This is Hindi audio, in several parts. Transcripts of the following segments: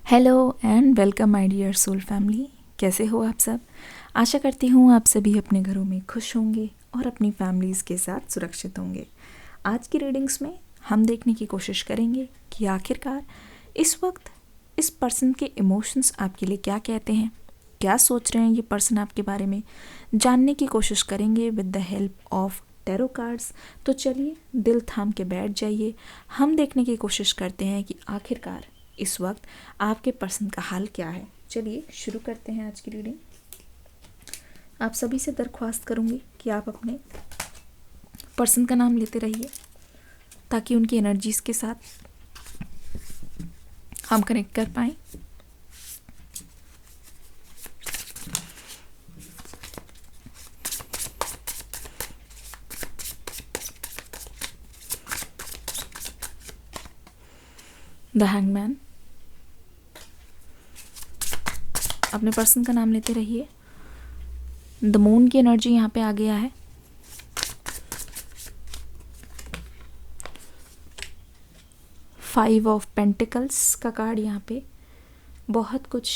Hello and welcome my dear soul family. कैसे हो आप सब? आशा करती हूँ आप सभी अपने घरों में खुश होंगे और अपनी फैमिलीज़ के साथ सुरक्षित होंगे। आज की रीडिंग्स में हम देखने की कोशिश करेंगे कि आखिरकार इस वक्त इस पर्सन के इमोशंस आपके लिए क्या कहते हैं, क्या सोच रहे हैं ये पर्सन आपके बारे में, जानने की कोशिश करेंगे with the help of tarot cards. तो चलिए दिल थाम के बैठ जाइए, हम देखने की कोशिश करते हैं कि आखिरकार इस वक्त आपके पर्सन का हाल क्या है। चलिए शुरू करते हैं आज की रीडिंग। आप सभी से दरख्वास्त करूंगी कि आप अपने पर्सन का नाम लेते रहिए ताकि उनकी एनर्जीज के साथ हम कनेक्ट कर पाएं। द हैंगमैन, अपने पर्सन का नाम लेते रहिए। द मून की एनर्जी यहाँ पे आ गया है। फाइव ऑफ पेंटिकल्स का कार्ड यहाँ पे बहुत कुछ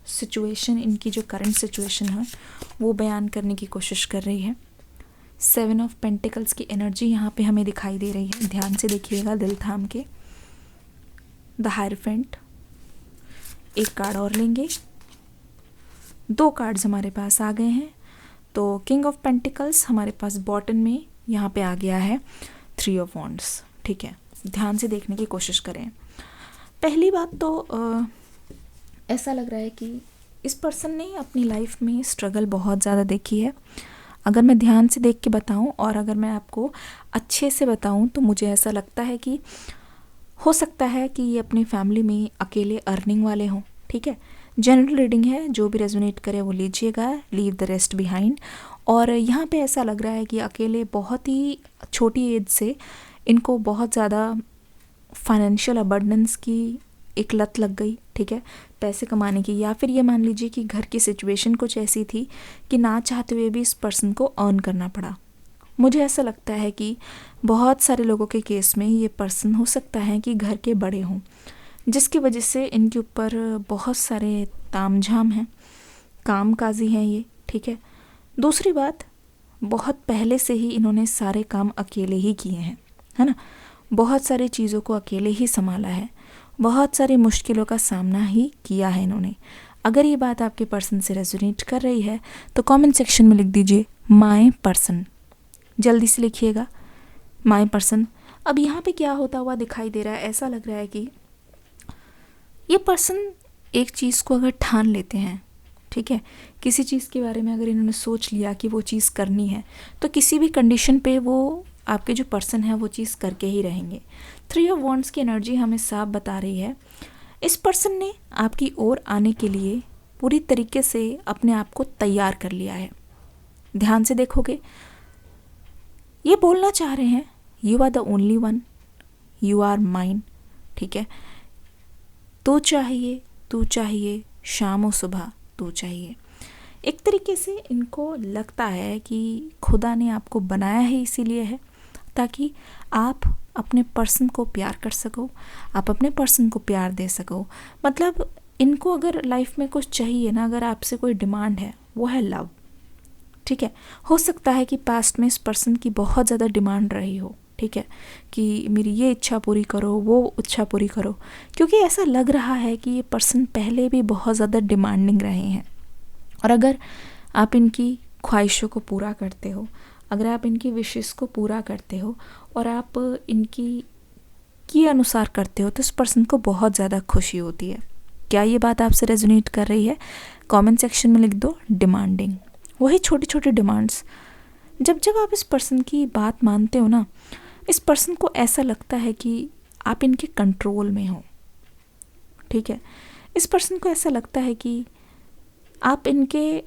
सिचुएशन, इनकी जो करंट सिचुएशन है वो बयान करने की कोशिश कर रही है। सेवन ऑफ पेंटिकल्स की एनर्जी यहाँ पे हमें दिखाई दे रही है। ध्यान से देखिएगा दिल थाम के। द हायरफेंट, एक कार्ड और लेंगे। दो कार्ड्स हमारे पास आ गए हैं। तो किंग ऑफ पेंटिकल्स हमारे पास बॉटम में यहाँ पे आ गया है। Three of wands. ठीक है, ध्यान से देखने की कोशिश करें। पहली बात तो ऐसा लग रहा है कि इस पर्सन ने अपनी लाइफ में स्ट्रगल बहुत ज़्यादा देखी है। अगर मैं ध्यान से देख के बताऊं और अगर मैं आपको अच्छे से बताऊं तो मुझे ऐसा लगता है कि हो सकता है कि ये अपनी फैमिली में अकेले अर्निंग वाले हों। ठीक है, जनरल रीडिंग है, जो भी रेजोनेट करे वो लीजिएगा, लीव द रेस्ट बिहाइंड। और यहाँ पे ऐसा लग रहा है कि अकेले बहुत ही छोटी एज से इनको बहुत ज़्यादा फाइनेंशियल अबंडेंस की एक लत लग गई। ठीक है, पैसे कमाने की, या फिर ये मान लीजिए कि घर की सिचुएशन कुछ ऐसी थी कि ना चाहते हुए भी इस पर्सन को अर्न करना पड़ा। मुझे ऐसा लगता है कि बहुत सारे लोगों के केस में ये पर्सन हो सकता है कि घर के बड़े हों, जिसकी वजह से इनके ऊपर बहुत सारे तामझाम हैं, कामकाजी हैं ये। ठीक है, दूसरी बात, बहुत पहले से ही इन्होंने सारे काम अकेले ही किए हैं, है ना। बहुत सारी चीज़ों को अकेले ही संभाला है, बहुत सारी मुश्किलों का सामना ही किया है इन्होंने। अगर ये बात आपके पर्सन से रेजोनेट कर रही है तो कमेंट सेक्शन में लिख दीजिए माय पर्सन। जल्दी से लिखिएगा माय पर्सन। अब यहाँ पे क्या होता हुआ दिखाई दे रहा है, ऐसा लग रहा है कि ये पर्सन एक चीज़ को अगर ठान लेते हैं, ठीक है, किसी चीज़ के बारे में अगर इन्होंने सोच लिया कि वो चीज़ करनी है तो किसी भी कंडीशन पे वो आपके जो पर्सन है वो चीज़ करके ही रहेंगे। थ्री ऑफ वॉन्ड्स की एनर्जी हमें साफ बता रही है इस पर्सन ने आपकी ओर आने के लिए पूरी तरीके से अपने आप को तैयार कर लिया है। ध्यान से देखोगे, ये बोलना चाह रहे हैं you are the only one, you are mine. ठीक है, तू चाहिए शाम और सुबह तू चाहिए। एक तरीके से इनको लगता है कि खुदा ने आपको बनाया है इसीलिए है ताकि आप अपने पर्सन को प्यार कर सको, आप अपने पर्सन को प्यार दे सको। मतलब इनको अगर लाइफ में कुछ चाहिए ना, अगर आपसे कोई डिमांड है, वो है लव। ठीक है, हो सकता है कि पास्ट में इस पर्सन की बहुत ज़्यादा डिमांड रही हो, ठीक है, कि मेरी ये इच्छा पूरी करो, वो इच्छा पूरी करो, क्योंकि ऐसा लग रहा है कि ये पर्सन पहले भी बहुत ज़्यादा डिमांडिंग रहे हैं। और अगर आप इनकी ख्वाहिशों को पूरा करते हो, अगर आप इनकी विशेष को पूरा करते हो और आप इनकी अनुसार करते हो तो इस पर्सन को बहुत ज़्यादा खुशी होती है। क्या ये बात आपसे रेजोनेट कर रही है? कमेंट सेक्शन में लिख दो डिमांडिंग। वही छोटी छोटी डिमांड्स, जब जब आप इस पर्सन की बात मानते हो ना, इस पर्सन को ऐसा लगता है कि आप इनके कंट्रोल में हो। ठीक है, इस पर्सन को ऐसा लगता है कि आप इनके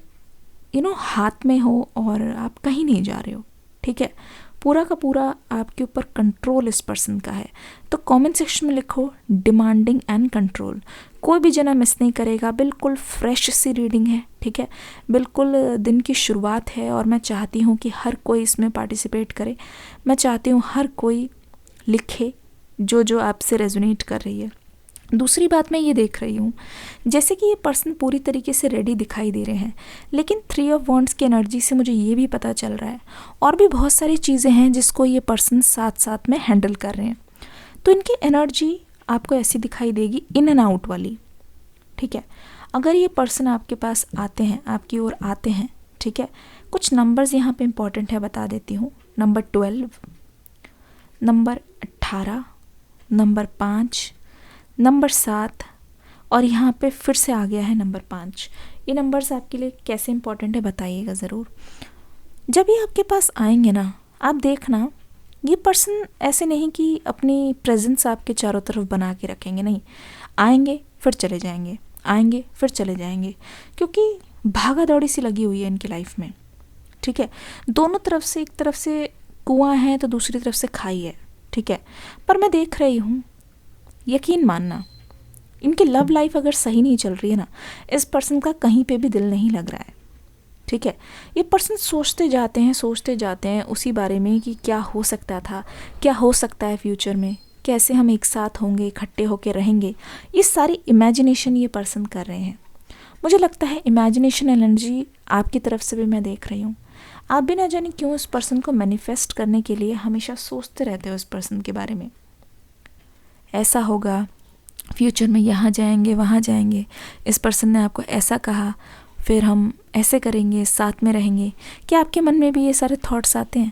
हाथ में हो और आप कहीं नहीं जा रहे हो। ठीक है, पूरा का पूरा आपके ऊपर कंट्रोल इस पर्सन का है। तो कमेंट सेक्शन में लिखो डिमांडिंग एंड कंट्रोल। कोई भी जना मिस नहीं करेगा, बिल्कुल फ्रेश सी रीडिंग है। ठीक है, बिल्कुल दिन की शुरुआत है और मैं चाहती हूँ कि हर कोई इसमें पार्टिसिपेट करे। मैं चाहती हूँ हर कोई लिखे जो जो आपसे रेजोनेट कर रही है। दूसरी बात मैं ये देख रही हूँ, जैसे कि ये पर्सन पूरी तरीके से रेडी दिखाई दे रहे हैं, लेकिन 3 ऑफ वॉन्ड्स की एनर्जी से मुझे ये भी पता चल रहा है और भी बहुत सारी चीज़ें हैं जिसको ये पर्सन साथ साथ में हैंडल कर रहे हैं। तो इनकी एनर्जी आपको ऐसी दिखाई देगी, इन एंड आउट वाली, ठीक है। अगर ये पर्सन आपके पास आते हैं, आपकी ओर आते हैं, ठीक है, कुछ नंबर्स यहाँ पे इंपॉर्टेंट है, बता देती हूँ। नंबर 12, नंबर 18, नंबर 5, नंबर 7 और यहाँ पे फिर से आ गया है नंबर 5। ये नंबर्स आपके लिए कैसे इंपॉर्टेंट है बताइएगा ज़रूर। जब ये आपके पास आएंगे ना, आप देखना ये पर्सन ऐसे नहीं कि अपनी प्रेजेंस आपके चारों तरफ बना के रखेंगे, नहीं, आएंगे फिर चले जाएंगे, आएंगे फिर चले जाएंगे, क्योंकि भागा दौड़ी सी लगी हुई है इनकी लाइफ में, ठीक है। दोनों तरफ से, एक तरफ से कुआं है तो दूसरी तरफ से खाई है, ठीक है। पर मैं देख रही हूँ, यकीन मानना, इनकी लव लाइफ अगर सही नहीं चल रही है ना, इस पर्सन का कहीं पे भी दिल नहीं लग रहा है, ठीक है। ये पर्सन सोचते जाते हैं उसी बारे में कि क्या हो सकता था, क्या हो सकता है फ्यूचर में, कैसे हम एक साथ होंगे, इकट्ठे होकर रहेंगे। ये सारी इमेजिनेशन ये पर्सन कर रहे हैं। मुझे लगता है इमेजिनेशन एनर्जी आपकी तरफ से भी मैं देख रही हूँ। आप भी ना जाने क्यों इस पर्सन को मैनिफेस्ट करने के लिए हमेशा सोचते रहते हो इस पर्सन के बारे में, ऐसा होगा फ्यूचर में, यहाँ जाएंगे वहाँ जाएंगे, इस पर्सन ने आपको ऐसा कहा, फिर हम ऐसे करेंगे, साथ में रहेंगे। क्या आपके मन में भी ये सारे थॉट्स आते हैं?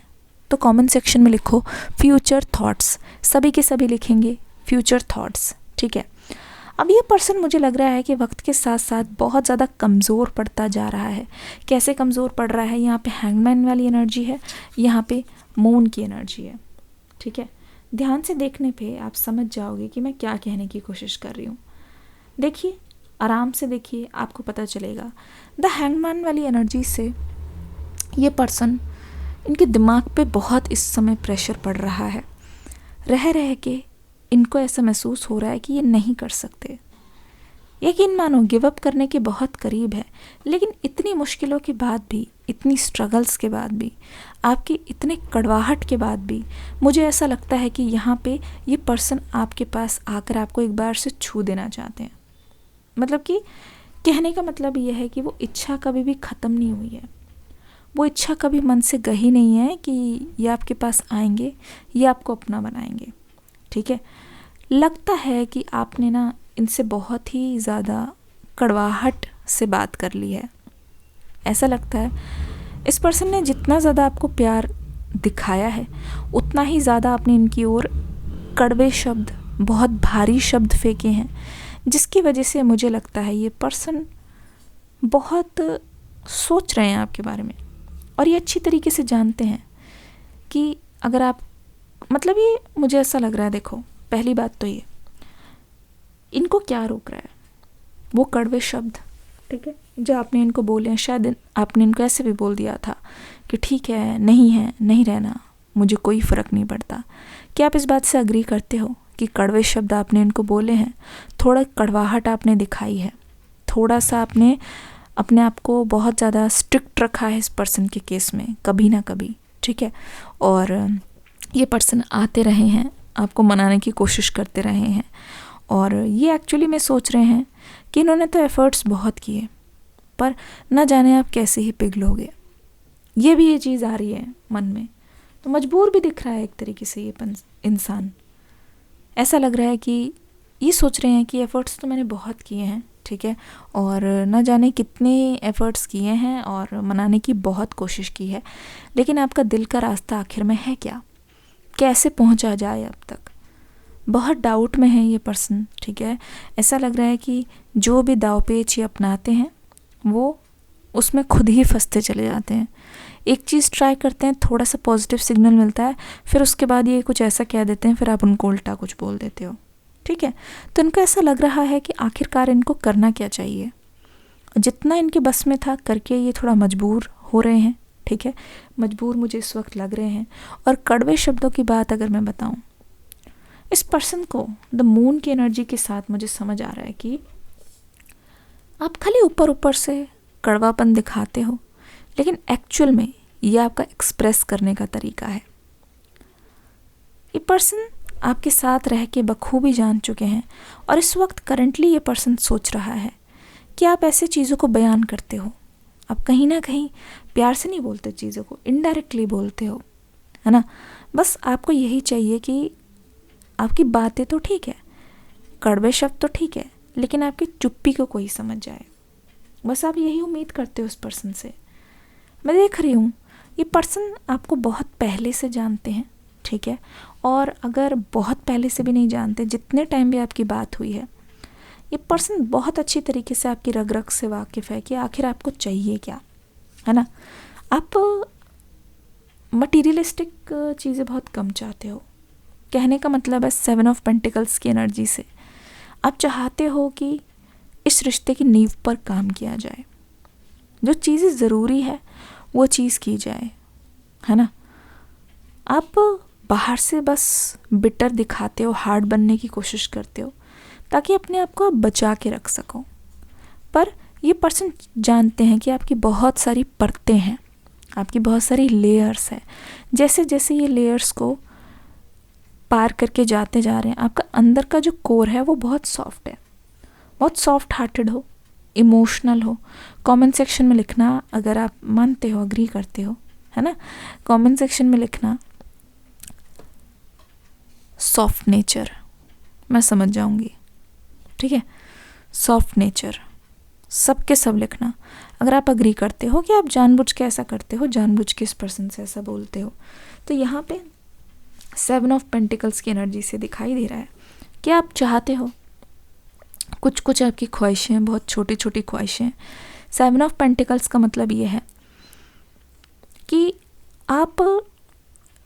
तो कमेंट सेक्शन में लिखो फ्यूचर थॉट्स, सभी के सभी लिखेंगे फ्यूचर थॉट्स, ठीक है। अब ये पर्सन मुझे लग रहा है कि वक्त के साथ साथ बहुत ज़्यादा कमज़ोर पड़ता जा रहा है। कैसे कमज़ोर पड़ रहा है? यहाँ पे हैंगमैन वाली एनर्जी है, यहाँ पे मून की एनर्जी है, ठीक है। ध्यान से देखने पे आप समझ जाओगे कि मैं क्या कहने की कोशिश कर रही हूँ। देखिए, आराम से देखिए, आपको पता चलेगा। द हैंगमैन वाली एनर्जी से ये पर्सन, इनके दिमाग पे बहुत इस समय प्रेशर पड़ रहा है। रह रह के इनको ऐसा महसूस हो रहा है कि ये नहीं कर सकते। यकीन मानो गिव अप करने के बहुत करीब है, लेकिन इतनी मुश्किलों के बाद भी, इतनी स्ट्रगल्स के बाद भी, आपकी इतने कड़वाहट के बाद भी मुझे ऐसा लगता है कि यहाँ पे ये पर्सन आपके पास आकर आपको एक बार से छू देना चाहते हैं। मतलब कि कहने का मतलब ये है कि वो इच्छा कभी भी ख़त्म नहीं हुई है, वो इच्छा कभी मन से गई नहीं है कि ये आपके पास आएंगे, ये आपको अपना बनाएंगे, ठीक है। लगता है कि आपने ना इनसे बहुत ही ज़्यादा कड़वाहट से बात कर ली है। ऐसा लगता है इस पर्सन ने जितना ज़्यादा आपको प्यार दिखाया है, उतना ही ज़्यादा आपने इनकी ओर कड़वे शब्द, बहुत भारी शब्द फेंके हैं, जिसकी वजह से मुझे लगता है ये पर्सन बहुत सोच रहे हैं आपके बारे में, और ये अच्छी तरीके से जानते हैं कि अगर आप, मतलब ये मुझे ऐसा लग रहा है, देखो पहली बात तो ये, इनको क्या रोक रहा है? वो कड़वे शब्द, ठीक है, जो आपने इनको बोले हैं। शायद आपने इनको ऐसे भी बोल दिया था कि ठीक है, नहीं रहना, मुझे कोई फ़र्क नहीं पड़ता। क्या आप इस बात से अग्री करते हो कि कड़वे शब्द आपने इनको बोले हैं, थोड़ा कड़वाहट आपने दिखाई है, थोड़ा सा आपने अपने आप को बहुत ज़्यादा स्ट्रिक्ट रखा है इस पर्सन के केस में, कभी ना कभी, ठीक है। और ये पर्सन आते रहे हैं, आपको मनाने की कोशिश करते रहे हैं, और ये एक्चुअली में सोच रहे हैं कि इन्होंने तो एफ़र्ट्स बहुत किए, पर ना जाने आप कैसे ही पिघलोगे। ये भी ये चीज़ आ रही है मन में, तो मजबूर भी दिख रहा है एक तरीके से ये इंसान। ऐसा लग रहा है कि ये सोच रहे हैं कि एफ़र्ट्स तो मैंने बहुत किए हैं, ठीक है, और ना जाने कितने एफ़र्ट्स किए हैं और मनाने की बहुत कोशिश की है, लेकिन आपका दिल का रास्ता आखिर में है क्या? कैसे पहुंचा जाए अब तक? बहुत डाउट में है ये पर्सन, ठीक है। ऐसा लग रहा है कि जो भी दाव पेच ये अपनाते हैं वो उसमें खुद ही फंसते चले जाते हैं। एक चीज़ ट्राई करते हैं, थोड़ा सा पॉजिटिव सिग्नल मिलता है, फिर उसके बाद ये कुछ ऐसा कह देते हैं, फिर आप उनको उल्टा कुछ बोल देते हो, ठीक है। तो इनको ऐसा लग रहा है कि आखिरकार इनको करना क्या चाहिए। जितना इनके बस में था करके ये थोड़ा मजबूर हो रहे हैं, ठीक है, मजबूर मुझे इस वक्त लग रहे हैं। और कड़वे शब्दों की बात अगर मैं बताऊं, इस पर्सन को द मून की एनर्जी के साथ मुझे समझ आ रहा है कि आप खाली ऊपर ऊपर से कड़वापन दिखाते हो, लेकिन एक्चुअल में ये आपका एक्सप्रेस करने का तरीका है। ये पर्सन आपके साथ रह के बखूबी जान चुके हैं और इस वक्त करंटली ये पर्सन सोच रहा है कि आप ऐसे चीज़ों को बयान करते हो, आप कहीं ना कहीं प्यार से नहीं बोलते चीज़ों को, इनडायरेक्टली बोलते हो, है ना। बस आपको यही चाहिए कि आपकी बातें तो ठीक है, कड़वे शब्द तो ठीक है, लेकिन आपकी चुप्पी को कोई समझ जाए। बस आप यही उम्मीद करते हो उस पर्सन से। मैं देख रही हूँ ये पर्सन आपको बहुत पहले से जानते हैं, ठीक है, और अगर बहुत पहले से भी नहीं जानते, जितने टाइम भी आपकी बात हुई है, ये पर्सन बहुत अच्छी तरीके से आपकी रग रग से वाकिफ़ है कि आखिर आपको चाहिए क्या, है ना। आप मटीरियलिस्टिक चीज़ें बहुत कम चाहते हो, कहने का मतलब है 7 ऑफ पेंटिकल्स की एनर्जी से आप चाहते हो कि इस रिश्ते की नींव पर काम किया जाए, जो चीज़ें ज़रूरी है वो चीज़ की जाए, है ना। आप बाहर से बस बिटर दिखाते हो, हार्ड बनने की कोशिश करते हो ताकि अपने आप को आप बचा के रख सको, पर ये पर्सन जानते हैं कि आपकी बहुत सारी परतें हैं, आपकी बहुत सारी लेयर्स हैं। जैसे जैसे ये लेयर्स को पार करके जाते जा रहे हैं, आपका अंदर का जो कोर है वो बहुत सॉफ्ट है, बहुत सॉफ्ट हार्टेड हो, इमोशनल हो। कमेंट सेक्शन में लिखना अगर आप मानते हो, अग्री करते हो, है ना, कमेंट सेक्शन में लिखना सॉफ्ट नेचर, मैं समझ जाऊंगी, ठीक है। सॉफ्ट नेचर सबके सब लिखना अगर आप अग्री करते हो कि आप जानबूझ के ऐसा करते हो, जानबूझ के इस पर्सन से ऐसा बोलते हो। तो यहाँ पे 7 ऑफ पेंटिकल्स की एनर्जी से दिखाई दे रहा है कि आप चाहते हो, कुछ कुछ आपकी ख्वाहिशें बहुत छोटी छोटी ख्वाहिशें। 7 ऑफ पेंटिकल्स का मतलब ये है कि आप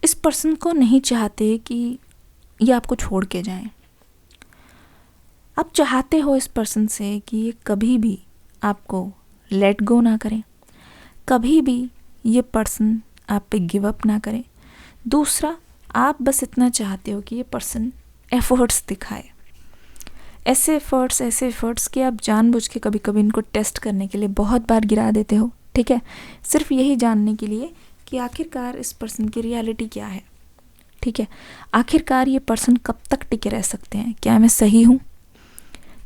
इस पर्सन को नहीं चाहते कि ये आपको छोड़ के जाएं। आप चाहते हो इस पर्सन से कि ये कभी भी आपको लेट गो ना करें, कभी भी ये पर्सन आप पे गिव अप ना करें। दूसरा, आप बस इतना चाहते हो कि ये पर्सन एफर्ट्स दिखाए, ऐसे एफर्ट्स कि आप जानबूझ के कभी कभी इनको टेस्ट करने के लिए बहुत बार गिरा देते हो, ठीक है, सिर्फ यही जानने के लिए कि आखिरकार इस पर्सन की रियलिटी क्या है, ठीक है। आखिरकार ये पर्सन कब तक टिके रह सकते हैं, क्या मैं सही हूँ,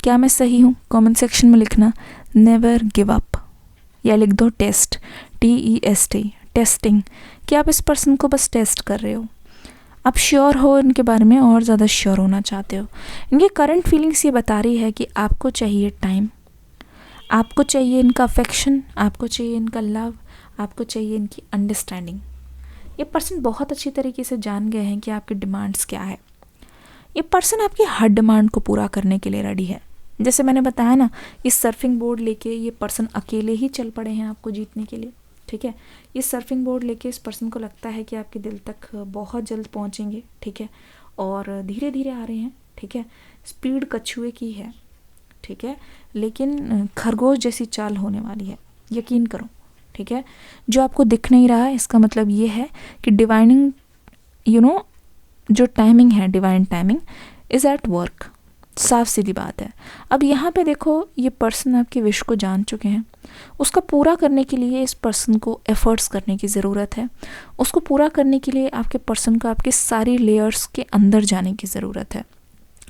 क्या मैं सही हूँ। कमेंट सेक्शन में लिखना नेवर गिव अप, या लिख दो टेस्ट, TEST, टेस्टिंग, कि आप इस पर्सन को बस टेस्ट कर रहे हो, आप श्योर हो इनके बारे में और ज़्यादा श्योर होना चाहते हो। इनकी करंट फीलिंग्स ये बता रही है कि आपको चाहिए टाइम, आपको चाहिए इनका अफेक्शन, आपको चाहिए इनका लव, आपको चाहिए इनकी अंडरस्टैंडिंग। ये पर्सन बहुत अच्छी तरीके से जान गए हैं कि आपकी डिमांड्स क्या है। ये पर्सन आपकी हर डिमांड को पूरा करने के लिए रेडी है। जैसे मैंने बताया ना, ये सर्फिंग बोर्ड लेके ये पर्सन अकेले ही चल पड़े हैं आपको जीतने के लिए, ठीक है। ये सर्फिंग बोर्ड लेके इस पर्सन को लगता है कि आपके दिल तक बहुत जल्द पहुंचेंगे, ठीक है, और धीरे धीरे आ रहे हैं, ठीक है। स्पीड कछुए की है, ठीक है, लेकिन खरगोश जैसी चाल होने वाली है, यकीन करो, ठीक है। जो आपको दिख नहीं रहा है इसका मतलब ये है कि डिवाइनिंग जो टाइमिंग है, divine timing is at work, साफ सीधी बात है। अब यहाँ पे देखो, ये पर्सन आपके विश को जान चुके हैं, उसका पूरा करने के लिए इस पर्सन को एफर्ट्स करने की ज़रूरत है। उसको पूरा करने के लिए आपके पर्सन को आपके सारी लेयर्स के अंदर जाने की ज़रूरत है।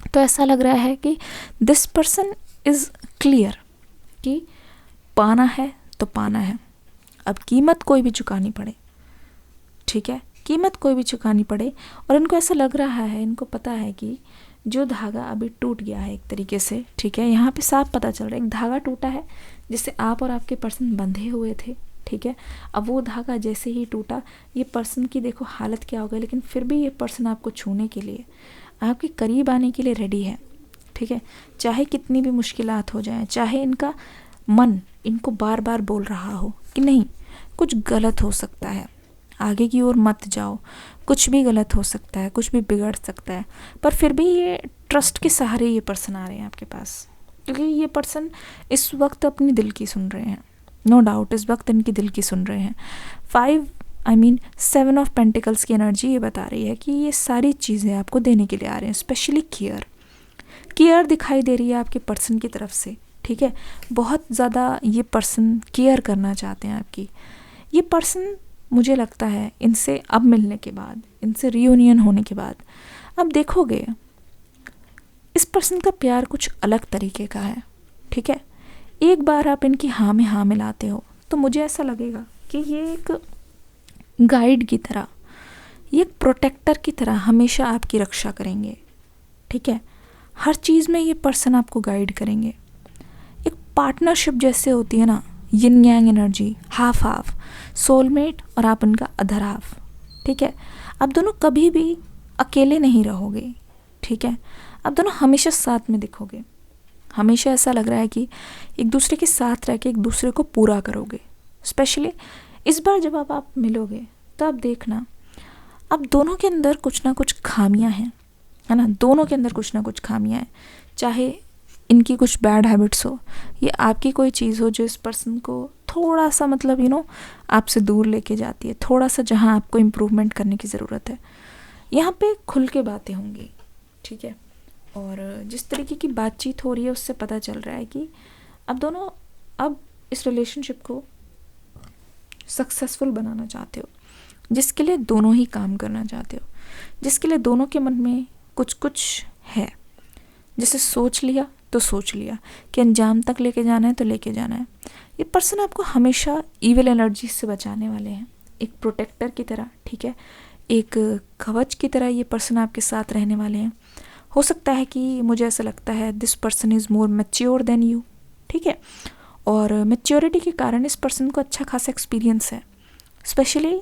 तो ऐसा लग रहा है कि दिस पर्सन इज़ क्लियर कि पाना है तो पाना है, अब कीमत कोई भी चुकानी पड़े, ठीक है, कीमत कोई भी चुकानी पड़े। और इनको ऐसा लग रहा है, इनको पता है कि जो धागा अभी टूट गया है एक तरीके से, ठीक है, यहाँ पे साफ पता चल रहा है एक धागा टूटा है जिससे आप और आपके पर्सन बंधे हुए थे, ठीक है। अब वो धागा जैसे ही टूटा, ये पर्सन की देखो हालत क्या हो गई, लेकिन फिर भी ये पर्सन आपको छूने के लिए, आपके करीब आने के लिए रेडी है, ठीक है। चाहे कितनी भी मुश्किलात हो जाए, चाहे इनका मन इनको बार बार बोल रहा हो कि नहीं कुछ गलत हो सकता है, आगे की ओर मत जाओ, कुछ भी गलत हो सकता है, कुछ भी बिगड़ सकता है, पर फिर भी ये ट्रस्ट के सहारे ये पर्सन आ रहे हैं आपके पास, क्योंकि ये पर्सन इस वक्त अपनी दिल की सुन रहे हैं, नो डाउट इस वक्त इनकी दिल की सुन रहे हैं। 7 ऑफ पेंटिकल्स की एनर्जी ये बता रही है कि ये सारी चीज़ें आपको देने के लिए आ रहे हैं, स्पेशली केयर दिखाई दे रही है आपके पर्सन की तरफ से, ठीक है। बहुत ज़्यादा ये पर्सन केयर करना चाहते हैं आपकी। ये पर्सन मुझे लगता है इनसे अब मिलने के बाद, इनसे रियूनियन होने के बाद अब देखोगे इस पर्सन का प्यार कुछ अलग तरीके का है, ठीक है। एक बार आप इनकी हाँ में हाँ मिलाते हो तो मुझे ऐसा लगेगा कि ये एक गाइड की तरह, ये एक प्रोटेक्टर की तरह हमेशा आपकी रक्षा करेंगे, ठीक है। हर चीज़ में ये पर्सन आपको गाइड करेंगे। एक पार्टनरशिप जैसे होती है ना, यिन यांग एनर्जी, हाफ हाफ, सोलमेट और आप उनका अदर हाफ, ठीक है। आप दोनों कभी भी अकेले नहीं रहोगे, ठीक है। आप दोनों हमेशा साथ में दिखोगे, हमेशा ऐसा लग रहा है कि एक दूसरे के साथ रह के एक दूसरे को पूरा करोगे। स्पेशली इस बार जब आप मिलोगे तो आप देखना अब दोनों के अंदर कुछ ना कुछ खामियां हैं, है ना। दोनों के अंदर कुछ ना कुछ खामियां हैं, चाहे इनकी कुछ बैड हैबिट्स हो या आपकी कोई चीज़ हो जो इस पर्सन को थोड़ा सा मतलब आपसे दूर लेके जाती है, थोड़ा सा जहाँ आपको इम्प्रूवमेंट करने की ज़रूरत है। यहाँ पे खुल के बातें होंगी, ठीक है। और जिस तरीके की बातचीत हो रही है उससे पता चल रहा है कि अब दोनों अब इस रिलेशनशिप को सक्सेसफुल बनाना चाहते हो, जिसके लिए दोनों ही काम करना चाहते हो, जिसके लिए दोनों के मन में कुछ कुछ है। जैसे सोच लिया तो सोच लिया कि अंजाम तक लेके जाना है तो लेके जाना है। ये पर्सन आपको हमेशा ईविल एनर्जी से बचाने वाले हैं, एक प्रोटेक्टर की तरह, ठीक है। एक कवच की तरह ये पर्सन आपके साथ रहने वाले हैं। हो सकता है कि मुझे ऐसा लगता है this person is more mature than you, ठीक है। और मैच्योरिटी के कारण इस पर्सन को अच्छा खासा एक्सपीरियंस है। स्पेशली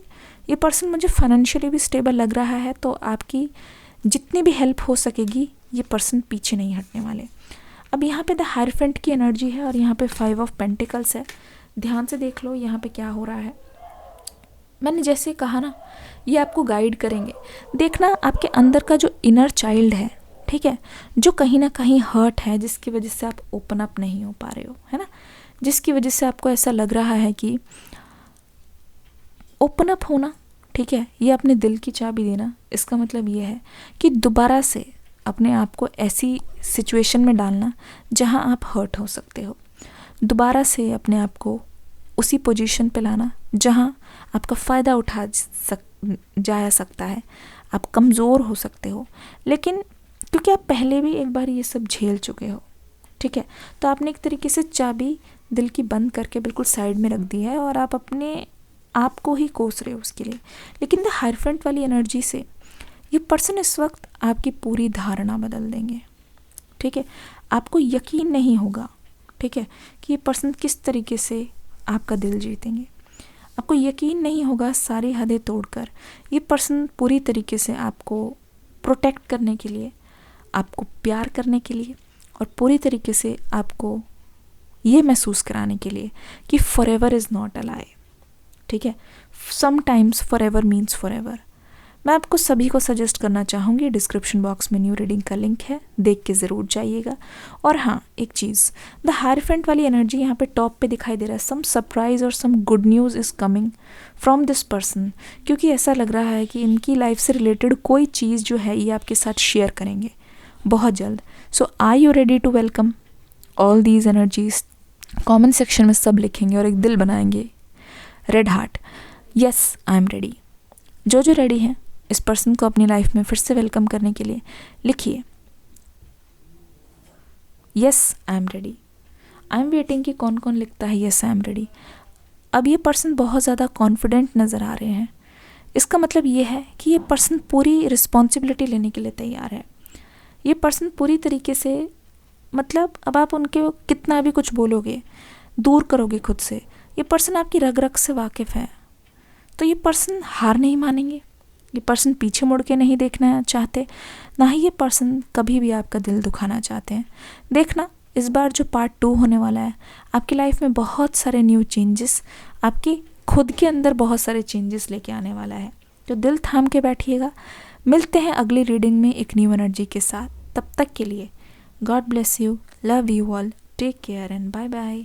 ये पर्सन मुझे फाइनेंशियली भी स्टेबल लग रहा है, तो आपकी जितनी भी हेल्प हो सकेगी ये पर्सन पीछे नहीं हटने वाले। अब यहाँ पे द हायरफेंट की एनर्जी है और यहाँ पे 5 ऑफ पेंटिकल्स है। ध्यान से देख लो यहाँ पे क्या हो रहा है। मैंने जैसे कहा ना, ये आपको गाइड करेंगे। देखना आपके अंदर का जो इनर चाइल्ड है, ठीक है, जो कहीं ना कहीं हर्ट है, जिसकी वजह से आप ओपन अप नहीं हो पा रहे हो, है ना, जिसकी वजह से आपको ऐसा लग रहा है कि ओपन अप होना, ठीक है, ये अपने दिल की चाबी देना, इसका मतलब ये है कि दोबारा से अपने आप को ऐसी सिचुएशन में डालना जहां आप हर्ट हो सकते हो, दोबारा से अपने आप को उसी पोजीशन पे लाना जहां आपका फ़ायदा जाया सकता है, आप कमज़ोर हो सकते हो, लेकिन क्योंकि आप पहले भी एक बार ये सब झेल चुके हो, ठीक है, तो आपने एक तरीके से चाबी दिल की बंद करके बिल्कुल साइड में रख दी है और आप अपने आप को ही कोस रहे हो उसके लिए। लेकिन द हायरफेंट वाली एनर्जी से ये पर्सन इस वक्त आपकी पूरी धारणा बदल देंगे, ठीक है। आपको यकीन नहीं होगा, ठीक है, कि ये पर्सन किस तरीके से आपका दिल जीतेंगे। आपको यकीन नहीं होगा सारी हदें तोड़कर ये पर्सन पूरी तरीके से आपको प्रोटेक्ट करने के लिए, आपको प्यार करने के लिए और पूरी तरीके से आपको ये महसूस कराने के लिए कि फॉरएवर इज़ नॉट अ लाई, ठीक है। Sometimes forever means forever. मैं आपको सभी को सजेस्ट करना चाहूँगी, डिस्क्रिप्शन बॉक्स में न्यू रीडिंग का लिंक है, देख के ज़रूर जाइएगा। और हाँ, एक चीज़, द हायरफेंट वाली एनर्जी यहाँ पे टॉप पे दिखाई दे रहा है। सम सरप्राइज और some good news is coming from this person, क्योंकि ऐसा लग रहा है कि इनकी लाइफ से रिलेटेड कोई चीज़ जो है ये आपके साथ शेयर करेंगे बहुत जल्द। So are you ready to welcome all these energies? Comment section में सब लिखेंगे और एक दिल बनाएंगे, red heart, yes I am ready. जो जो रेडी हैं इस पर्सन को अपनी लाइफ में फिर से वेलकम करने के लिए लिखिए yes I am ready. I am waiting कि कौन कौन लिखता है यस आई एम रेडी। अब ये पर्सन बहुत ज़्यादा कॉन्फिडेंट नज़र आ रहे हैं। इसका मतलब ये है कि ये पर्सन पूरी रिस्पॉन्सिबिलिटी लेने के लिए तैयार है। ये पर्सन पूरी तरीके से, मतलब अब आप उनके कितना भी कुछ बोलोगे, दूर करोगे खुद से, ये पर्सन आपकी रग रग से वाकिफ़ है, तो ये पर्सन हार नहीं मानेंगे। ये पर्सन पीछे मुड़ के नहीं देखना चाहते, ना ही ये पर्सन कभी भी आपका दिल दुखाना चाहते हैं। देखना इस बार जो पार्ट 2 होने वाला है, आपकी लाइफ में बहुत सारे न्यू चेंजेस, आपकी खुद के अंदर बहुत सारे चेंजेस लेके आने वाला है। तो दिल थाम के बैठिएगा। मिलते हैं अगली रीडिंग में एक न्यू एनर्जी के साथ। तब तक के लिए God bless you, love you all, take care and bye bye.